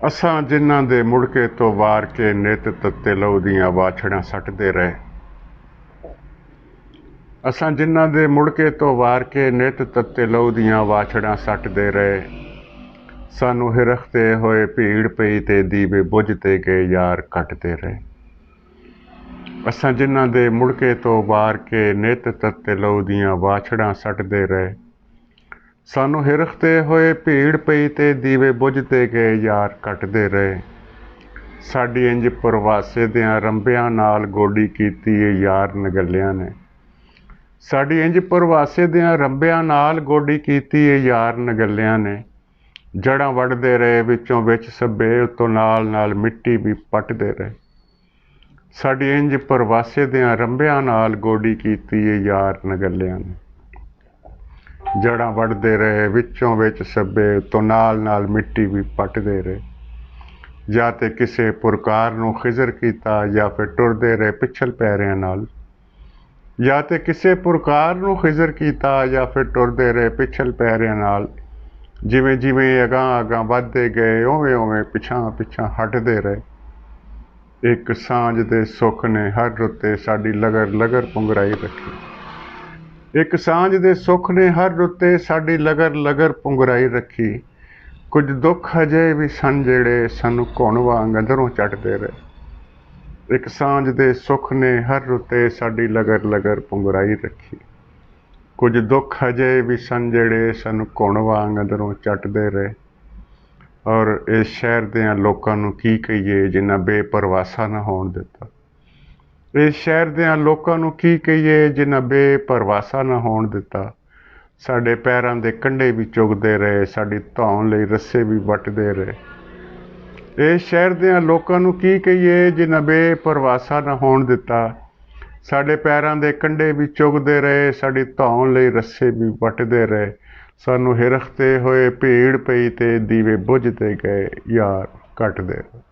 असां जिन्हां दे मुड़के तो वार के नित तत्ते लहू दियां वाछड़ां सटदे रहे। असां जिन्हां दे मुड़के तो वार के नित तत्ते लहू दियां वाछड़ां सटदे रहे। सानू हिरखते होए भीड़ पई ते दीवे बुझते गए यार कटदे रहे। असां जिन्हां दे मुड़के तो वार के नित तत्ते लहू दियां वाछड़ां सटदे रहे। सानू हिरखते होए भीड़ पई ते दीवे बुझते गए यार कटदे रहे। साडी इंज प्रवासे दियां रंबियां नाल गोडी कीती ए यार नगलियां ने। साडी इंज प्रवासे दियां रंबियां नाल गोडी कीती ए यार नगलियां ने। जड़ां वड़दे रहे विचों विच सब्बे उत्तों नाल नाल मिट्टी भी पटदे रहे। साडी इंज प्रवासे दियां रंबियां नाल गोडी कीती ए यार नगलियां ने। जड़ां वड़दे रहे विचों विच सब्बे उत्तों नाल नाल मिट्टी भी पटदे रहे। या ते किसे पुरकार नूं खिजर कीता या फिर टुरदे रहे पिछल पैरियां नाल। या ते किसे पुरकार नूं खिजर कीता या फिर टुरदे रहे पिछल पैरियां नाल। जिवें जिवें अगां अगां वधदे गए उवें उवें पिछां पिछां हटदे रहे। एक सांझ दे सुख ने हर रुत्ते साडी लगर लगर पुंगराई रखी। एक सांझ दे सुख ने हर रुत्ते साडी लगर लगर पुंगराई रखी। कुछ दुख अजे भी सन जेड़े सानू घुण वांग अंदरों चटदे रहे। एक सांझ दे सुख ने हर रुत्ते साडी लगर लगर पुंगराई रखी। कुछ दुख अजे भी सन जेड़े सानू घुण वांग अंदरों चटदे रहे। और इस शहर दियां लोकां नूं की कहीए जिन्हां बेपरवासा ना होण दिता। इस शहर दियां लोकां नूं की कहीए जिन्हां बेपरवासा ना होण दिता। साडे पैरां दे कंढे भी चुगदे रहे, साडी धौण लई रस्से भी वटदे रहे। इस शहर दियां लोकां नूं की कहीए जिन्हां बेपरवासा ना होण दिता। साडे पैरां दे कंढे भी चुगदे रहे, साडी धौण लई रस्से भी वटदे रहे। सानू हिरखते होए भीड़ पई ते दीवे बुझते गए यार कटदे रहे।